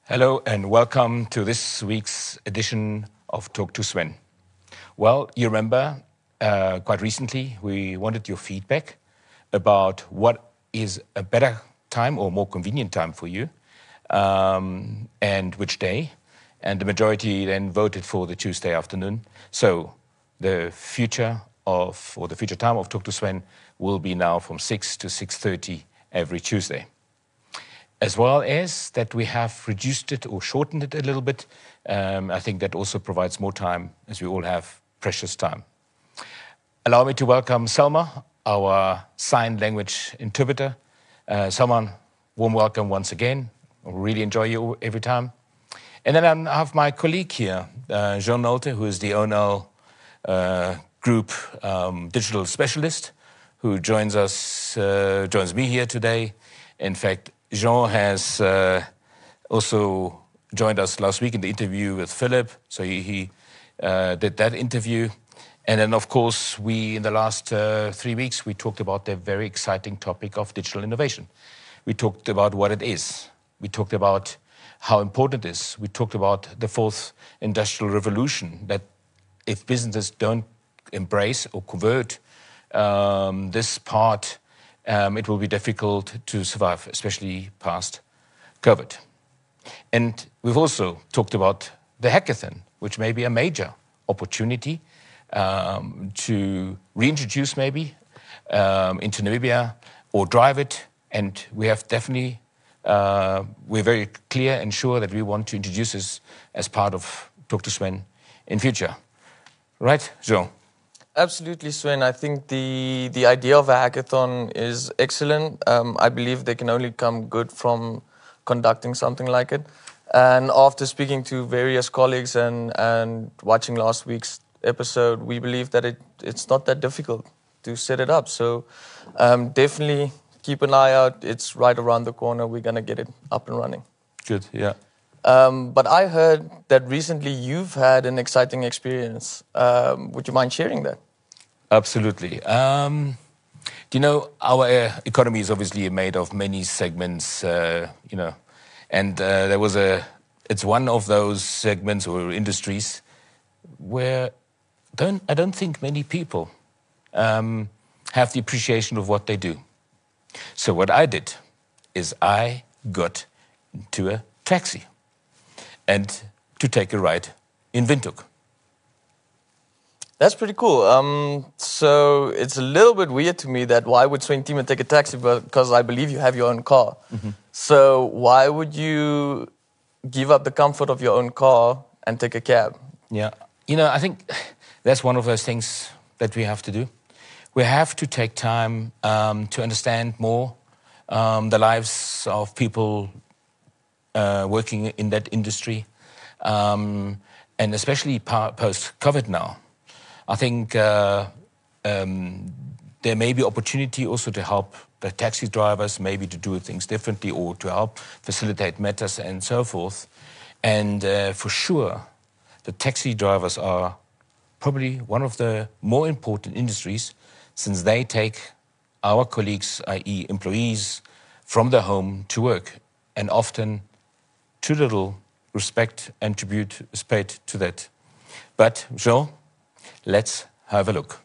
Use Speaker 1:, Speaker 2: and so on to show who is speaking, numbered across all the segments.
Speaker 1: Hello and welcome to this week's edition of Talk to Sven. Well, you remember quite recently we wanted your feedback about what is a better time or more convenient time for you and which day. And the majority then voted for the Tuesday afternoon. So the future time of Talk to Sven will be now from 6 to 6:30 every Tuesday. As well as that we have reduced it or shortened it a little bit. I think that also provides more time as we all have precious time. Allow me to welcome Selma, our sign language interpreter. Selma, warm welcome once again. I really enjoy you every time. And then I have my colleague here, Jean Nolte, who is the ONL Group digital specialist, who joins me here today. In fact, Jean has also joined us last week in the interview with Philip. So he did that interview. And then, of course, in the last 3 weeks, we talked about the very exciting topic of digital innovation. We talked about what it is. We talked about how important it is. We talked about the fourth industrial revolution, that if businesses don't embrace or convert this part, it will be difficult to survive, especially past COVID. And we've also talked about the hackathon, which may be a major opportunity to reintroduce maybe into Namibia or drive it. And we have definitely, we're very clear and sure that we want to introduce this as part of Talk to Sven in future. Right, Jean?
Speaker 2: Absolutely, Sven. I think the idea of a hackathon is excellent. I believe they can only come good from conducting something like it. And after speaking to various colleagues and watching last week's episode, we believe that it's not that difficult to set it up. So definitely keep an eye out. It's right around the corner. We're going to get it up and running.
Speaker 1: Good, yeah.
Speaker 2: But I heard that recently you've had an exciting experience. Would you mind sharing that?
Speaker 1: Absolutely. You know, our economy is obviously made of many segments, and it's one of those segments or industries where I don't think many people have the appreciation of what they do. So what I did is I got into a taxi and to take a ride in Windhoek.
Speaker 2: That's pretty cool. So it's a little bit weird to me that why would Sven Tieme take a taxi, because I believe you have your own car. Mm-hmm. So why would you give up the comfort of your own car and take a cab?
Speaker 1: Yeah, I think that's one of those things that we have to do. We have to take time to understand more the lives of people working in that industry, and especially post-COVID now. I think there may be opportunity also to help the taxi drivers maybe to do things differently or to help facilitate matters and so forth. And for sure, the taxi drivers are probably one of the more important industries since they take our colleagues, i.e. employees, from their home to work. And often too little respect and tribute is paid to that. But, Jean, let's have a look.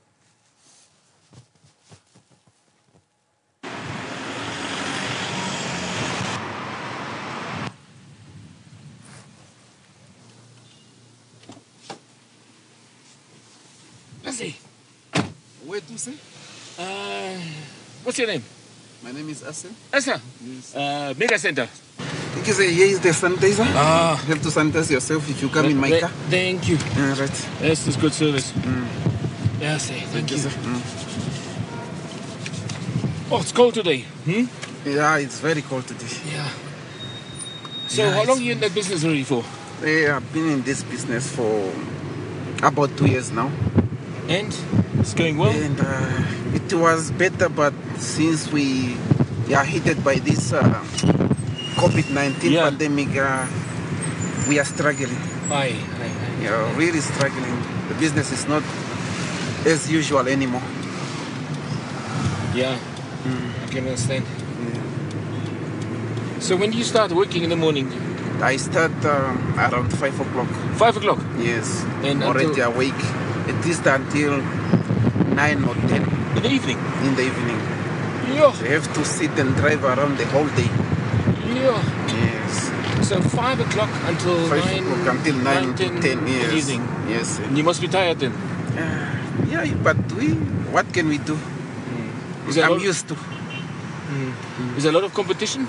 Speaker 3: Let's see. Where to say?
Speaker 1: What's your name?
Speaker 3: My name is Asen.
Speaker 1: Asa?
Speaker 3: Yes.
Speaker 1: Mega Center.
Speaker 3: You say here is the sanitizer. You have to sanitize yourself if you come in my car.
Speaker 1: Thank you.
Speaker 3: Right.
Speaker 1: Yes, it's good service. Yes, thank you. Oh, it's cold today.
Speaker 3: Yeah, it's very cold today.
Speaker 1: Yeah. So how long are you in that business already for?
Speaker 3: I've been in this business for about 2 years now.
Speaker 1: And it's going well?
Speaker 3: And it was better, but since we are hit by this COVID-19 pandemic, we are struggling. Really struggling. The business is not as usual anymore.
Speaker 1: Yeah, I can understand. Yeah. So when do you start working in the morning?
Speaker 3: I start around 5 o'clock.
Speaker 1: 5 o'clock?
Speaker 3: Yes.
Speaker 1: And
Speaker 3: already awake. At least until 9 or 10.
Speaker 1: In the evening?
Speaker 3: In the evening.
Speaker 1: Yeah.
Speaker 3: So you have to sit and drive around the whole day.
Speaker 1: Yeah.
Speaker 3: Yes.
Speaker 1: So 5 o'clock until
Speaker 3: 5 o'clock until 9 to 10, yes.
Speaker 1: In the evening?
Speaker 3: Yes.
Speaker 1: And you must be tired then?
Speaker 3: Yeah, but what can we do? I'm used to.
Speaker 1: Is there a lot of competition?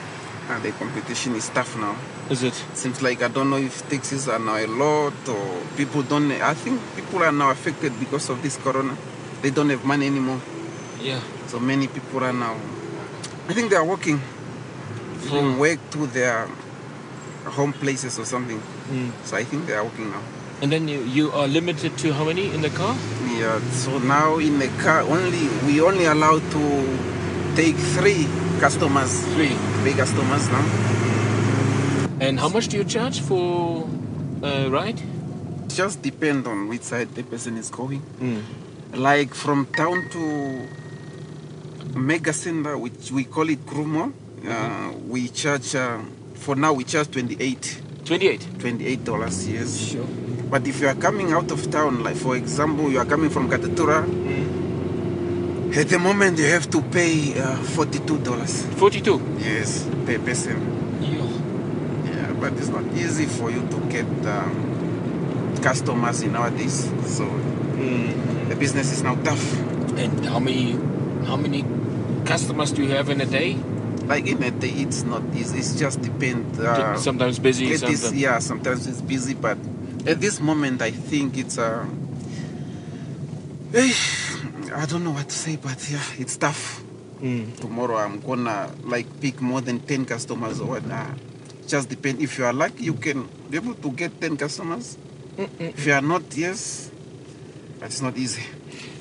Speaker 3: The competition is tough now.
Speaker 1: Is it?
Speaker 3: Seems like I don't know if taxis are now a lot or people don't. I think people are now affected because of this corona. They don't have money anymore.
Speaker 1: Yeah.
Speaker 3: So many people are now. I think they are walking from work to their home places or something. So I think they are walking now.
Speaker 1: And then you are limited to how many in the car?
Speaker 3: Yeah. So now in the car we only allowed to take 3 customers. 3 customers now.
Speaker 1: And how much do you charge for a ride?
Speaker 3: Just depend on which side the person is going. Like from town to Mega Center, which we call it Krumo, we charge, for now we charge $28. $28, yes.
Speaker 1: Sure.
Speaker 3: But if you are coming out of town, like for example, you are coming from Katatura, at the moment you have to pay $42.
Speaker 1: 42?
Speaker 3: Yes, per person. Yeah, but it's not easy for you to get customers in nowadays. So the business is now tough.
Speaker 1: And how many customers do you have in a day?
Speaker 3: Like in a day, it's not easy. It just depends.
Speaker 1: Sometimes busy. Sometimes.
Speaker 3: Yeah, sometimes it's busy. But at this moment, I think it's I don't know what to say, but yeah, it's tough. Tomorrow I'm gonna pick more than 10 customers or what. Just depend. If you are lucky, you can be able to get 10 customers. If you are not, yes, but it's not easy.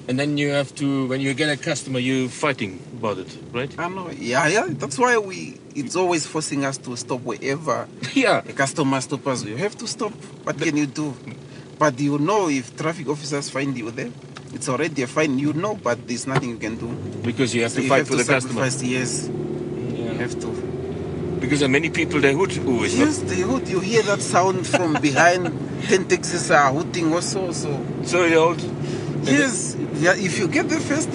Speaker 1: And then you have to, when you get a customer, you're fighting about it, right?
Speaker 3: I know. Yeah. That's why it's always forcing us to stop wherever a customer stops us. You have to stop. What can you do? But if traffic officers find you there, it's already a fine, but there's nothing you can do.
Speaker 1: Because you have to fight for the customer.
Speaker 3: Yes. You have to.
Speaker 1: Because there are many people they hoot always.
Speaker 3: Yes, they hoot. You hear that sound from behind. 10 taxis are hooting also. So
Speaker 1: they hold.
Speaker 3: Yes. Yeah, if you get there first,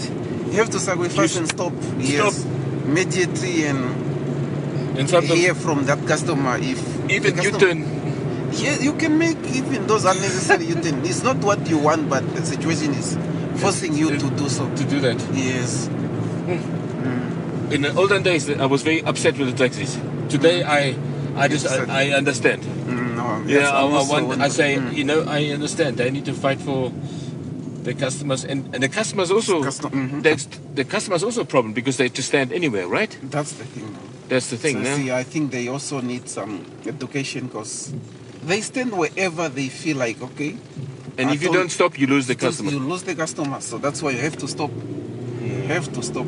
Speaker 3: you have to sacrifice and stop. Yes. Immediately and hear from that customer.
Speaker 1: Even U-turn.
Speaker 3: Yeah, you can make even those unnecessary U-turn. It's not what you want, but the situation is forcing you to do so.
Speaker 1: To do that.
Speaker 3: Yes.
Speaker 1: In the olden days, I was very upset with the taxis. Today, I understand. I say, I understand. They need to fight for the customers, and the customers also. The customers also a problem because they just stand anywhere, right?
Speaker 3: That's the thing.
Speaker 1: That's the thing.
Speaker 3: See, I think they also need some education because they stand wherever they feel like. Okay.
Speaker 1: And if you don't stop, you lose the customer.
Speaker 3: You lose the customer. So that's why you have to stop. You have to stop.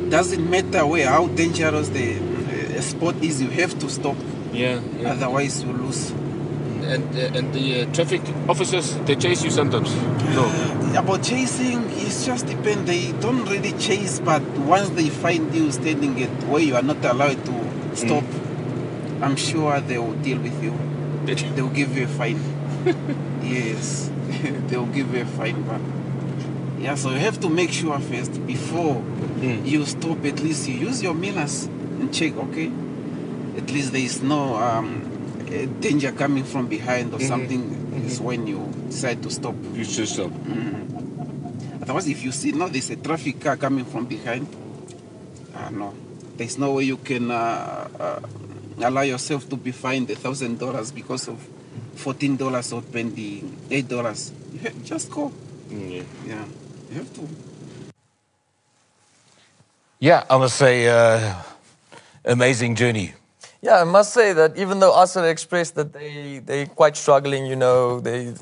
Speaker 3: Doesn't matter how dangerous the spot is. You have to stop.
Speaker 1: Yeah.
Speaker 3: Otherwise, you lose.
Speaker 1: And the traffic officers, they chase you sometimes. No.
Speaker 3: About chasing, it just depends. They don't really chase, but once they find you standing at where you are not allowed to stop, I'm sure they will deal with you. They will give you a fine. Yes, they will give you a fine. But yeah, so you have to make sure first before you stop. At least you use your mirrors and check. Okay, at least there is no danger coming from behind or something. Is when you decide to stop.
Speaker 1: You should stop.
Speaker 3: Otherwise, if you see there's a traffic car coming from behind, no, there's no way you can allow yourself to be fined $1,000 because of $14 or $28. Just go. Yeah, you have to.
Speaker 1: Yeah, I must say, amazing journey.
Speaker 2: Yeah, I must say that even though Asser expressed that they're quite struggling, they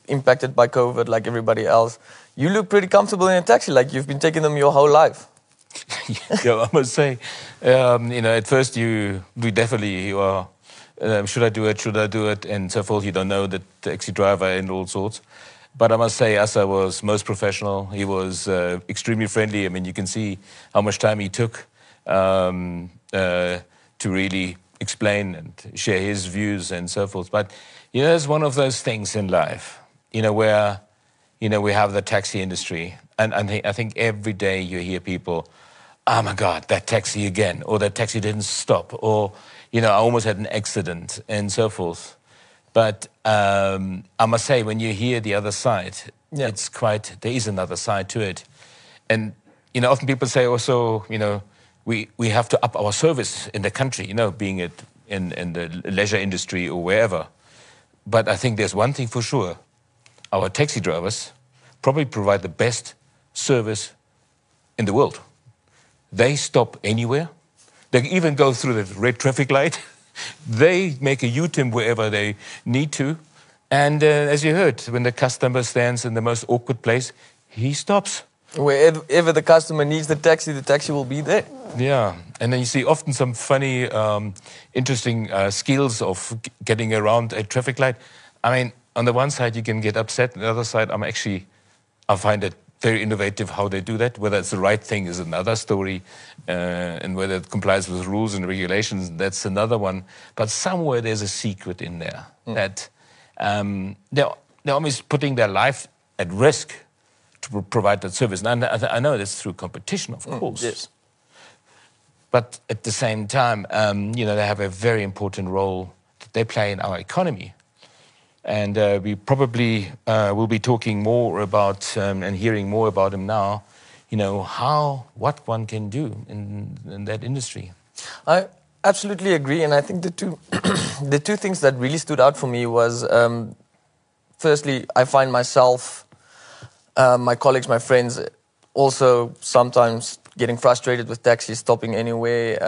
Speaker 2: impacted by COVID like everybody else, you look pretty comfortable in a taxi, like you've been taking them your whole life.
Speaker 1: Yeah, I must say, at first you are, should I do it, and so forth. You don't know the taxi driver and all sorts. But I must say, Asser was most professional. He was extremely friendly. I mean, you can see how much time he took to really explain and share his views and so forth. But, it's one of those things in life, where, we have the taxi industry. And I think every day you hear people, oh my God, that taxi again, or that taxi didn't stop, or, I almost had an accident and so forth. But I must say, when you hear the other side, there is another side to it. And, often people say also, we have to up our service in the country, being it in the leisure industry or wherever. But I think there's one thing for sure. Our taxi drivers probably provide the best service in the world. They stop anywhere. They even go through the red traffic light. They make a U-turn wherever they need to. And as you heard, when the customer stands in the most awkward place, he stops.
Speaker 2: Wherever the customer needs the taxi will be there.
Speaker 1: Yeah, and then you see often some funny, interesting skills of getting around a traffic light. I mean, on the one side, you can get upset. On the other side, I find it very innovative how they do that. Whether it's the right thing is another story, and whether it complies with rules and regulations, that's another one. But somewhere there's a secret in there that they're almost putting their life at risk to provide that service. And I know that's through competition, of course.
Speaker 2: Yes.
Speaker 1: But at the same time, they have a very important role that they play in our economy. And we probably will be talking more about and hearing more about them now, what one can do in that industry.
Speaker 2: I absolutely agree. And I think the two things that really stood out for me was, firstly, I find myself, my colleagues, my friends, also sometimes getting frustrated with taxis stopping anywhere,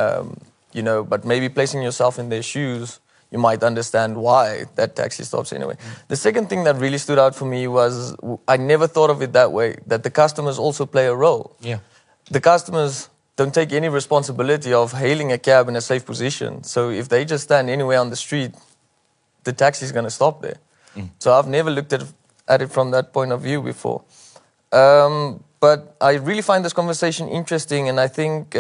Speaker 2: but maybe placing yourself in their shoes, you might understand why that taxi stops anyway. The second thing that really stood out for me was I never thought of it that way, that the customers also play a role.
Speaker 1: Yeah.
Speaker 2: The customers don't take any responsibility of hailing a cab in a safe position. So if they just stand anywhere on the street, the taxi's going to stop there. So I've never looked at it from that point of view before. But I really find this conversation interesting, and I think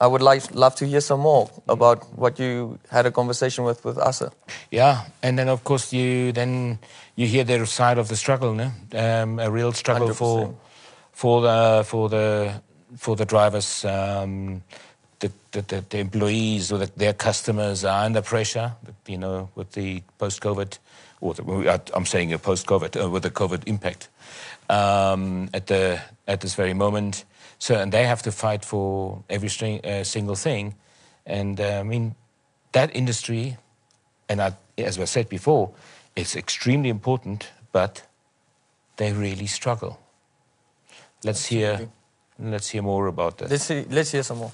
Speaker 2: I would love to hear some more about what you had a conversation with Asa.
Speaker 1: Yeah, and then of course you hear their side of the struggle, no? A real struggle
Speaker 2: 100%.
Speaker 1: for the drivers, the employees or their customers are under pressure, with the post-COVID, I'm saying a post-COVID, with the COVID impact at this very moment. So, and they have to fight for every single thing. And that industry, and as I said before, it's extremely important, but they really struggle. Let's hear more about that.
Speaker 2: Let's hear some more.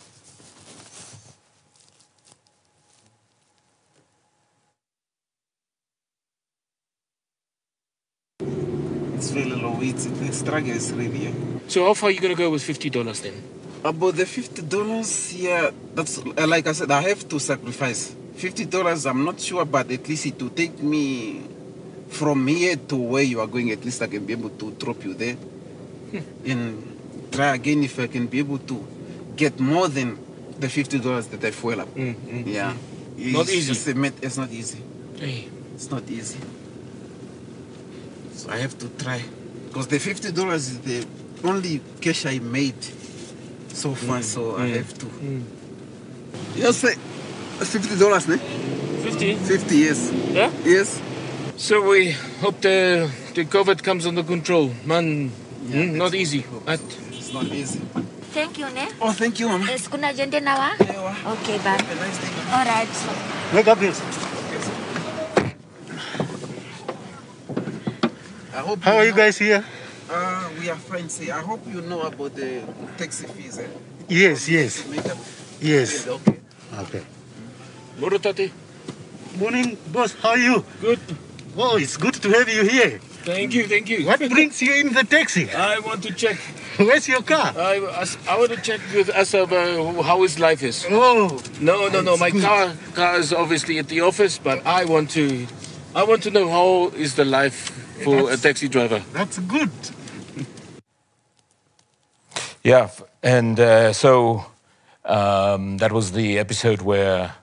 Speaker 3: It's really low. The struggle is really.
Speaker 4: So how far are you going to go with $50 then?
Speaker 3: About the $50, yeah, that's like I said, I have to sacrifice. $50, I'm not sure, but at least it will take me from here to where you are going. At least I can be able to drop you there. And try again if I can be able to get more than the $50 that I fuel up. Yeah.
Speaker 4: Not easy.
Speaker 3: It's not easy.
Speaker 4: Hey.
Speaker 3: It's not easy. So I have to try. Because the $50 is the only cash I made so far, so I have to. Yes, $50, ne?
Speaker 4: 50?
Speaker 3: 50, yes.
Speaker 4: Yeah?
Speaker 3: Yes.
Speaker 4: So we hope the COVID comes under control. Man, not easy.
Speaker 3: It's not easy.
Speaker 5: Thank you, ne?
Speaker 3: Oh, thank you, Mama.
Speaker 5: Kuna jende nawa? Okay, bye.
Speaker 3: Have a nice day.
Speaker 5: All right.
Speaker 6: Wake up, please. How are you guys here?
Speaker 3: We are fine, see. I hope you know about the taxi fees. Eh?
Speaker 6: Yes. Yes.
Speaker 3: Okay.
Speaker 6: Okay.
Speaker 4: Moro tate.
Speaker 6: Morning, boss. How are you?
Speaker 4: Good.
Speaker 6: Oh, it's good to have you here.
Speaker 4: Thank you.
Speaker 6: What brings you in the taxi?
Speaker 4: I want to check.
Speaker 6: Where's your car?
Speaker 4: I want to check with Asa how his life is.
Speaker 6: Oh.
Speaker 4: No. My car is obviously at the office, but I want to know how is the life for a taxi driver.
Speaker 6: That's good.
Speaker 1: Yeah, and so that was the episode where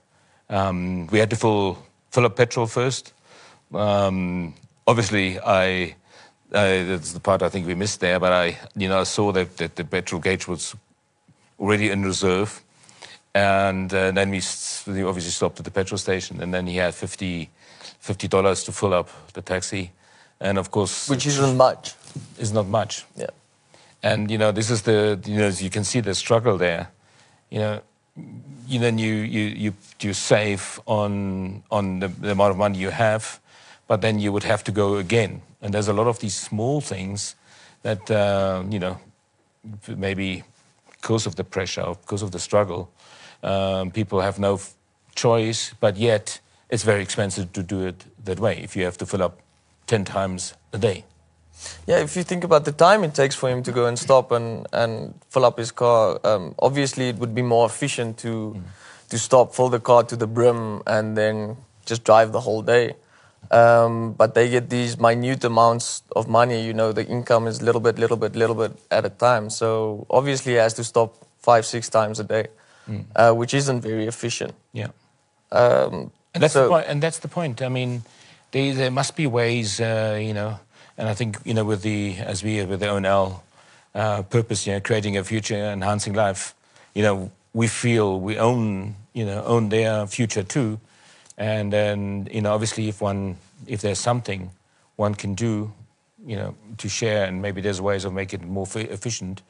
Speaker 1: We had to fill up petrol first. Obviously, that's the part I think we missed there, but I saw that the petrol gauge was already in reserve. And then we obviously stopped at the petrol station, and then he had $50 to fill up the taxi. And of course...
Speaker 2: Which isn't much.
Speaker 1: Is not much.
Speaker 2: Yeah.
Speaker 1: And, this is you can see the struggle there. Then you save on the amount of money you have, but then you would have to go again. And there's a lot of these small things that, maybe because of the pressure, or because of the struggle, people have no choice, but yet it's very expensive to do it that way if you have to fill up 10 times a day.
Speaker 2: Yeah, if you think about the time it takes for him to go and stop and fill up his car, obviously it would be more efficient to stop, fill the car to the brim, and then just drive the whole day. But they get these minute amounts of money. The income is little bit at a time. So obviously he has to stop 5-6 times a day, which isn't very efficient.
Speaker 1: Yeah. And that's the point. I mean, there must be ways, and I think, with the ONL purpose, creating a future, enhancing life, we feel we own their future too. And then, obviously, if there's something one can do, to share, and maybe there's ways of making it more efficient,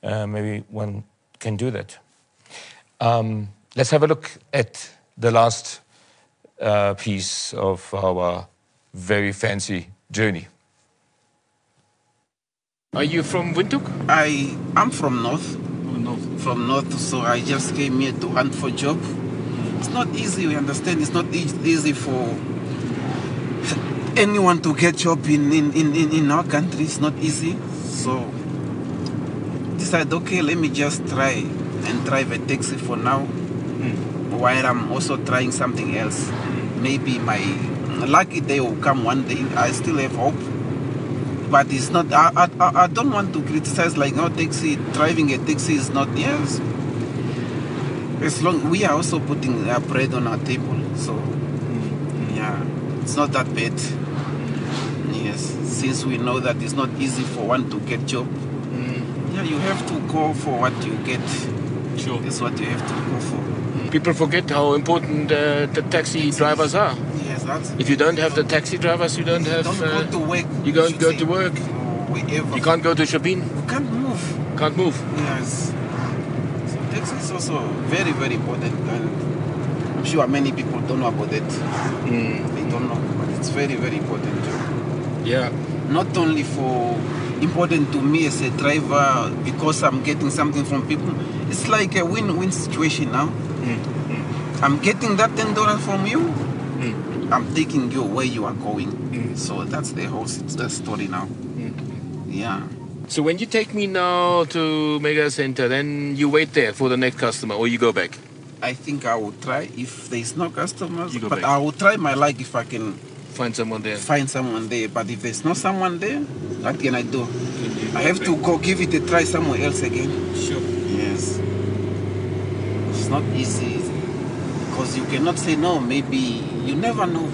Speaker 1: maybe one can do that. Let's have a look at the last piece of our very fancy journey.
Speaker 4: Are you from Windhoek?
Speaker 3: I'm from North.
Speaker 4: Oh, North.
Speaker 3: From North, so I just came here to hunt for a job. It's not easy, we understand. It's not easy for anyone to get job in our country. It's not easy. So decided, okay, let me just try and drive a taxi for now, while I'm also trying something else. Maybe my lucky day will come one day. I still have hope. But it's not, I don't want to criticize like, taxi, driving a taxi is not, yes. As long, we are also putting bread on our table, so, yeah, it's not that bad. Yes, since we know that it's not easy for one to get job, yeah, you have to go for what you get.
Speaker 4: Sure.
Speaker 3: That's what you have to go for.
Speaker 4: People forget how important the taxi drivers are.
Speaker 3: Yes, that's...
Speaker 4: If you don't have the taxi drivers, you don't have...
Speaker 3: Don't go to work.
Speaker 4: You don't go to work.
Speaker 3: Wherever.
Speaker 4: You can't go to shopping.
Speaker 3: You can't move.
Speaker 4: Can't move.
Speaker 3: Yes. So taxi is also very, very important. And I'm sure many people don't know about it. They don't know, but it's very, very important job.
Speaker 4: Yeah.
Speaker 3: Not only for important to me as a driver because I'm getting something from people. It's like a win-win situation now. I'm getting that $10 from you. I'm taking you where you are going. So that's the whole story now. Yeah.
Speaker 4: So when you take me now to Mega Center, then you wait there for the next customer, or you go back?
Speaker 3: I think I will try if there's no customers. But
Speaker 4: back.
Speaker 3: I will try my luck if I can
Speaker 4: find someone there.
Speaker 3: But if there's not someone there, what can I do? I have to go give it a try somewhere else again.
Speaker 4: Sure.
Speaker 3: Yes. It's not easy. Because you cannot say no, maybe you never know.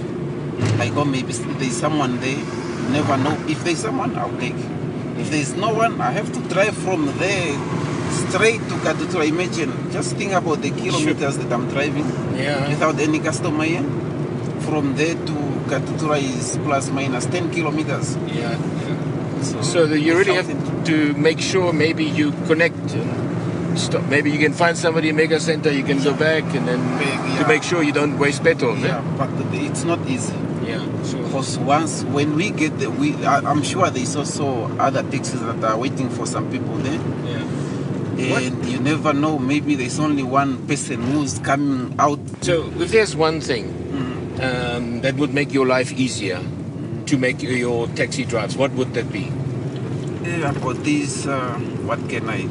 Speaker 3: Like, oh, maybe there's someone there, you never know. If there's someone, I'll take. If there's no one, I have to drive from there straight to Katutura. Imagine, just think about the kilometers that I'm driving without any customer here. From there to Katutura is plus minus 10 kilometers.
Speaker 4: Yeah. So you really have to make sure maybe you connect. Stop. Maybe you can find somebody in Mega Center, you can go back and then to make sure you don't waste petrol.
Speaker 3: Yeah, but it's not easy.
Speaker 4: Yeah, sure.
Speaker 3: Because when we get there, I'm sure there's also other taxis that are waiting for some people there.
Speaker 4: Yeah.
Speaker 3: And you never know, maybe there's only one person who's coming out.
Speaker 4: So if there's one thing that would make your life easier to make your taxi drives, what would that be?
Speaker 3: About this, what can I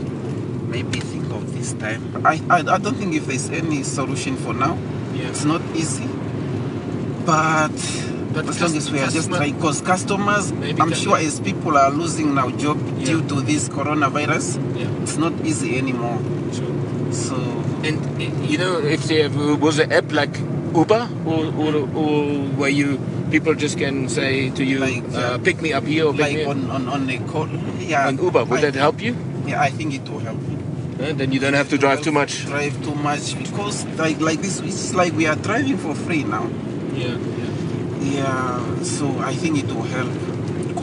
Speaker 3: maybe think of this time? I don't think if there's any solution for now.
Speaker 4: Yeah.
Speaker 3: It's not easy. But as long as we are just trying, because customers, I'm sure as people are losing now job due to this coronavirus, it's not easy anymore.
Speaker 4: Sure.
Speaker 3: So
Speaker 4: And you know, if there was an app like Uber, or where people just can say to you,
Speaker 3: Like,
Speaker 4: pick me up here or pick
Speaker 3: like
Speaker 4: me up
Speaker 3: on a call. Yeah.
Speaker 4: on Uber, would that help you?
Speaker 3: Yeah, I think it will help.
Speaker 4: Then you don't have to drive too much.
Speaker 3: Drive too much because like this, it's like we are driving for free now.
Speaker 4: Yeah.
Speaker 3: Yeah. So I think it will help.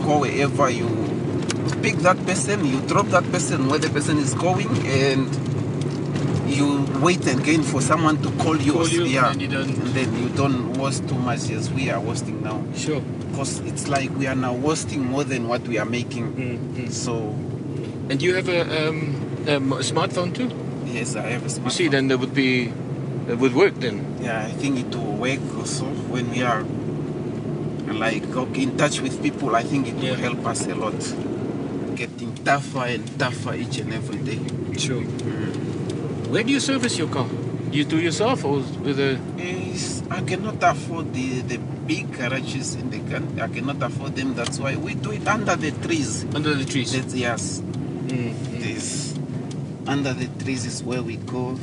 Speaker 3: Go wherever you pick that person, you drop that person where the person is going, and you wait again for someone to call you. Yeah. And then you don't waste too much as we are wasting now.
Speaker 4: Sure.
Speaker 3: Because it's like we are now wasting more than what we are making. So.
Speaker 4: And you have a smartphone too?
Speaker 3: Yes, I have a smartphone.
Speaker 4: You see, then that would work then.
Speaker 3: Yeah, I think it will work also when we are like in touch with people. I think it will help us a lot. Getting tougher and tougher each and every day.
Speaker 4: Sure. Where do you service your car? You do yourself or with a?
Speaker 3: I cannot afford the big garages in the country. I cannot afford them. That's why we do it under the trees.
Speaker 4: Under the trees.
Speaker 3: Yes. This under the trees is where we go.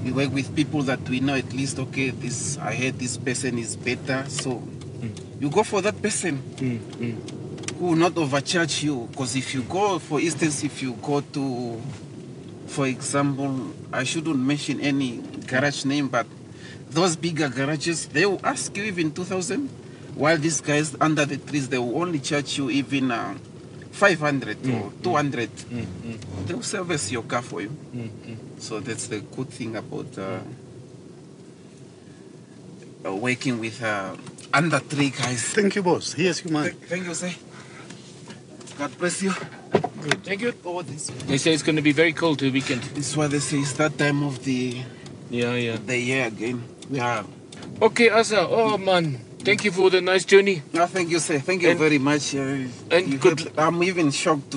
Speaker 3: We work with people that we know at least. Okay, I heard this person is better, so you go for that person who will not overcharge you. Because if you go, for instance, if you go to, for example, I shouldn't mention any garage name, but those bigger garages, they will ask you even 2,000, while these guys under the trees, they will only charge you even 500 or 200. They will service your car for you. So that's the good thing about working with under tree guys.
Speaker 6: Thank you, boss. Here's your money.
Speaker 3: Thank you, sir. God bless you.
Speaker 4: Good. Thank you.
Speaker 3: Oh, this.
Speaker 4: They say it's going to be very cold the weekend.
Speaker 3: This is why they say it's that time of the the year again. Yeah.
Speaker 4: Okay, Asa. Oh man, thank you for the nice journey.
Speaker 3: No, thank you, sir. Thank you very much. I'm even shocked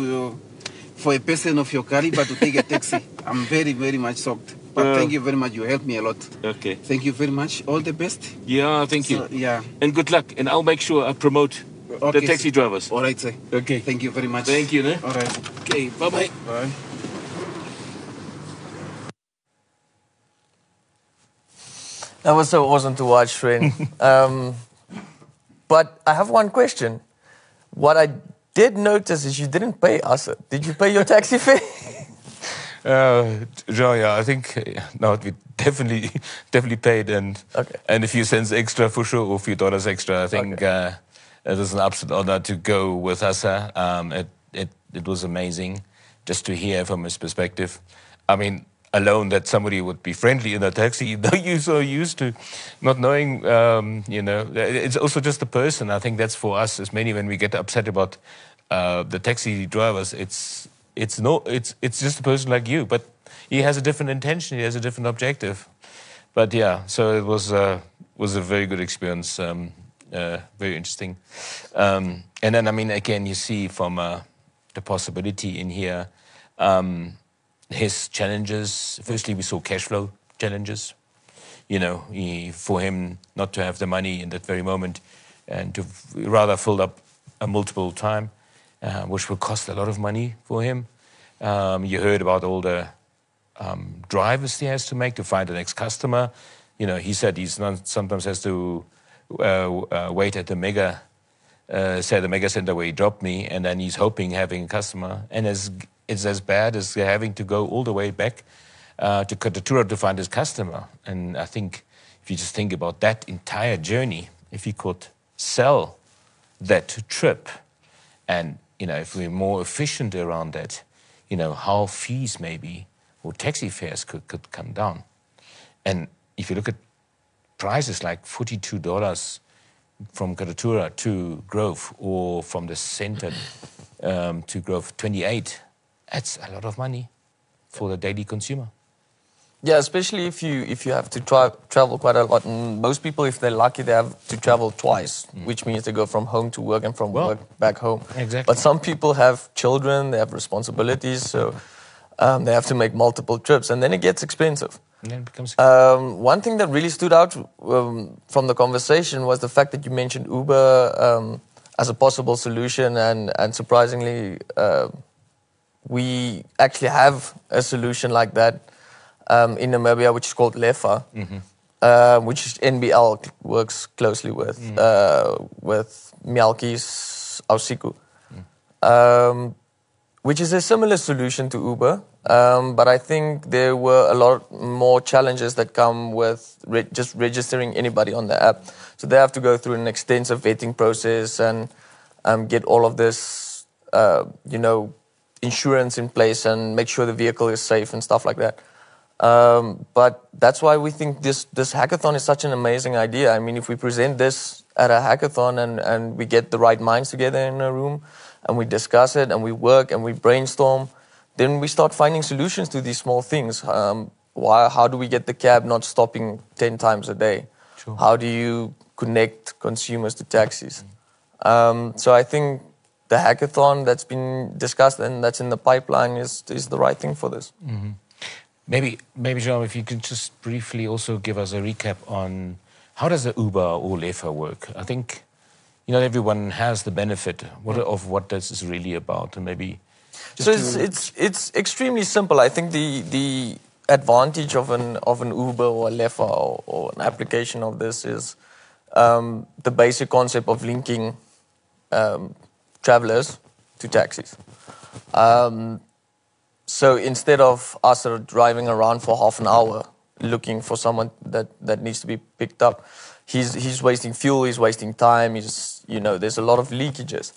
Speaker 3: for a person of your caliber to take a taxi. I'm very, very much shocked. But thank you very much. You helped me a lot.
Speaker 4: Okay.
Speaker 3: Thank you very much. All the best.
Speaker 4: Yeah, thank you.
Speaker 3: Yeah.
Speaker 4: And good luck. And I'll make sure I promote the taxi drivers.
Speaker 3: All right, sir.
Speaker 4: Okay.
Speaker 3: Thank you very much.
Speaker 4: Thank you.
Speaker 3: All right.
Speaker 4: Okay, bye-bye.
Speaker 3: Bye.
Speaker 2: That was so awesome to watch, friend. But I have one question. What I did notice is you didn't pay us. Did you pay your taxi fare?
Speaker 1: Yeah, I think no, we definitely paid, and a few cents extra for sure, or a few dollars extra. I think it was an absolute honor to go with Asa. It was amazing just to hear from his perspective. I mean, alone that somebody would be friendly in a taxi, though you're so used to not knowing, it's also just a person. I think that's for us as many when we get upset about the taxi drivers. It's just a person like you, but he has a different intention. He has a different objective. But yeah, so it was a very good experience, very interesting. And then I mean, again, you see from the possibility in here. His challenges, firstly, we saw cash flow challenges. You know, for him not to have the money in that very moment and to rather fill up a multiple time, which will cost a lot of money for him. You heard about all the drivers he has to make to find the next customer. You know, he said sometimes has to wait at the mega center where he dropped me, and then he's hoping having a customer. And it's as bad as having to go all the way back to Katatura to find his customer. And I think if you just think about that entire journey, if he could sell that trip and, if we're more efficient around that, how fees maybe or taxi fares could come down. And if you look at prices like $42 from Katatura to Grove, or from the center to Grove, 28, that's a lot of money for the daily consumer.
Speaker 2: Yeah, especially if you have to travel quite a lot. And most people, if they're lucky, they have to travel twice, which means they go from home to work and from work back home.
Speaker 1: Exactly.
Speaker 2: But some people have children, they have responsibilities, so they have to make multiple trips, and then it gets expensive.
Speaker 1: And then it becomes
Speaker 2: one thing that really stood out from the conversation was the fact that you mentioned Uber as a possible solution, and surprisingly, we actually have a solution like that. in Namibia, which is called LEFA, which NBL works closely with Mialki's Ausiku, which is a similar solution to Uber. But I think there were a lot more challenges that come with just registering anybody on the app. So they have to go through an extensive vetting process and get all of this, insurance in place and make sure the vehicle is safe and stuff like that. But that's why we think this hackathon is such an amazing idea. I mean, if we present this at a hackathon and we get the right minds together in a room and we discuss it and we work and we brainstorm, then we start finding solutions to these small things. How do we get the cab not stopping 10 times a day?
Speaker 1: Sure.
Speaker 2: How do you connect consumers to taxis? So I think the hackathon that's been discussed and that's in the pipeline is the right thing for this.
Speaker 1: Mm-hmm. Maybe, Jean, if you could just briefly also give us a recap on how does the Uber or LEFA work? I think, everyone has the benefit of what this is really about, and maybe.
Speaker 2: So it's extremely simple. I think the advantage of an Uber or a LEFA or an application of this is the basic concept of linking travelers to taxis. So instead of us driving around for half an hour looking for someone that needs to be picked up, he's wasting fuel, he's wasting time, there's a lot of leakages.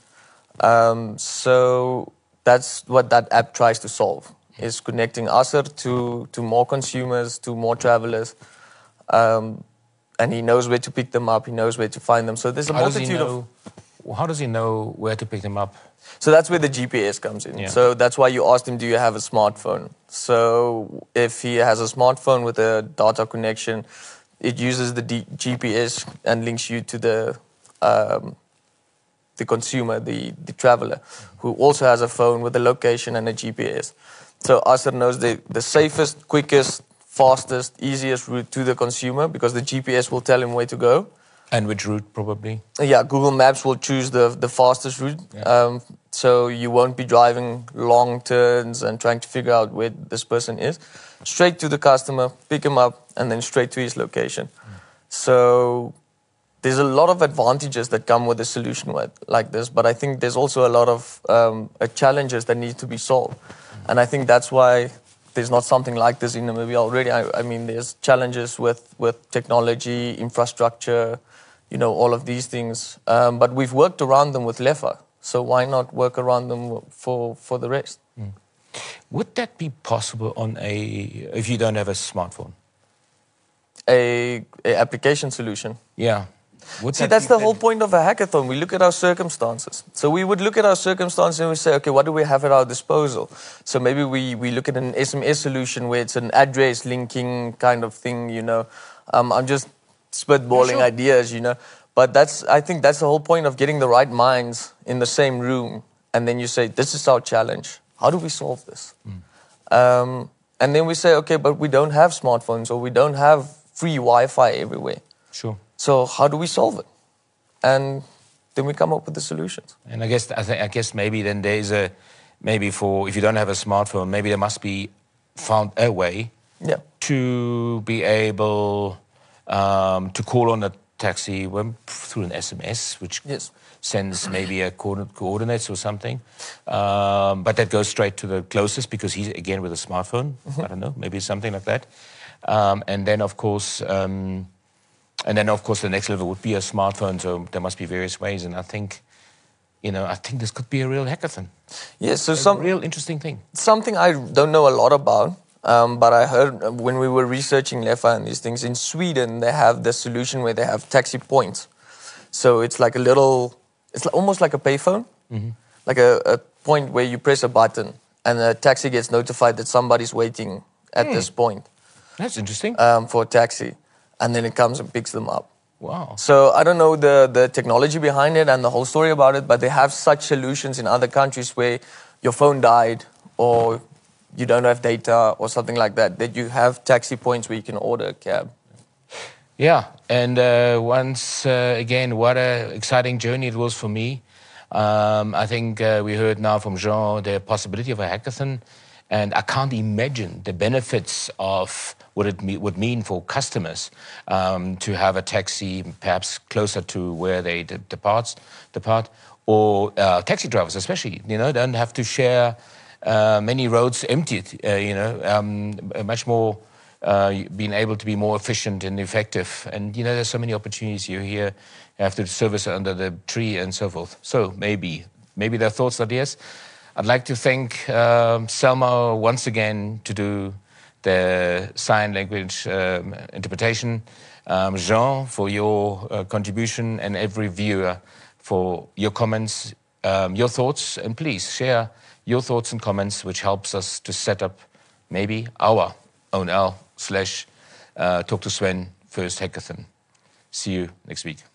Speaker 2: So that's what that app tries to solve, is connecting Asser to more consumers, to more travelers. And he knows where to pick them up, he knows where to find them. So there's a multitude of...
Speaker 1: How does he know where to pick them up?
Speaker 2: So that's where the GPS comes in.
Speaker 1: Yeah.
Speaker 2: So that's why you asked him, do you have a smartphone? So if he has a smartphone with a data connection, it uses the GPS and links you to the consumer, the traveler, who also has a phone with a location and a GPS. So Asser knows the safest, quickest, fastest, easiest route to the consumer because the GPS will tell him where to go.
Speaker 1: And which route, probably?
Speaker 2: Yeah, Google Maps will choose the fastest route.
Speaker 1: Yeah.
Speaker 2: So you won't be driving long turns and trying to figure out where this person is. Straight to the customer, pick him up, and then straight to his location. So there's a lot of advantages that come with a solution like this, but I think there's also a lot of challenges that need to be solved. And I think that's why there's not something like this in Namibia already. I mean, there's challenges with technology, infrastructure, all of these things. But we've worked around them with LEFA. So why not work around them for the rest?
Speaker 1: Mm. Would that be possible if you don't have a smartphone?
Speaker 2: A application solution?
Speaker 1: Yeah.
Speaker 2: See, that's the whole point of a hackathon. We look at our circumstances. So we would look at our circumstances and we say, okay, what do we have at our disposal? So maybe we look at an SMS solution where it's an address linking kind of thing, I'm just spitballing ideas, But I think that's the whole point of getting the right minds in the same room. And then you say, this is our challenge. How do we solve this? And then we say, okay, but we don't have smartphones or we don't have free Wi-Fi everywhere.
Speaker 1: Sure.
Speaker 2: So how do we solve it? And then we come up with the solutions.
Speaker 1: And I guess maybe then there is if you don't have a smartphone, maybe there must be found a way to be able to call on a taxi through an SMS, which sends maybe a coordinates or something. But that goes straight to the closest because he's, again, with a smartphone. I don't know, maybe something like that. And then, of course, the next level would be a smartphone. So there must be various ways. And I think this could be a real hackathon.
Speaker 2: Yes, so
Speaker 1: a real interesting thing.
Speaker 2: Something I don't know a lot about, but I heard when we were researching LEFA and these things, in Sweden, they have this solution where they have taxi points. So it's like it's almost like a payphone, like a point where you press a button and the taxi gets notified that somebody's waiting at this point.
Speaker 1: That's interesting.
Speaker 2: For a taxi. And then it comes and picks them up.
Speaker 1: Wow.
Speaker 2: So I don't know the technology behind it and the whole story about it, but they have such solutions in other countries where your phone died or you don't have data or something like that you have taxi points where you can order a cab.
Speaker 1: Yeah, and once again, what an exciting journey it was for me. I think we heard now from Jean the possibility of a hackathon, And I can't imagine the benefits of what it would mean for customers to have a taxi perhaps closer to where they depart, or taxi drivers especially, don't have to share many roads emptied, much more being able to be more efficient and effective. And, there's so many opportunities you have to service under the tree and so forth. So maybe there are thoughts, ideas. I'd like to thank Selma once again to do the sign language interpretation, Jean for your contribution, and every viewer for your comments, your thoughts, and please share your thoughts and comments, which helps us to set up maybe our own /Talk to Sven first hackathon. See you next week.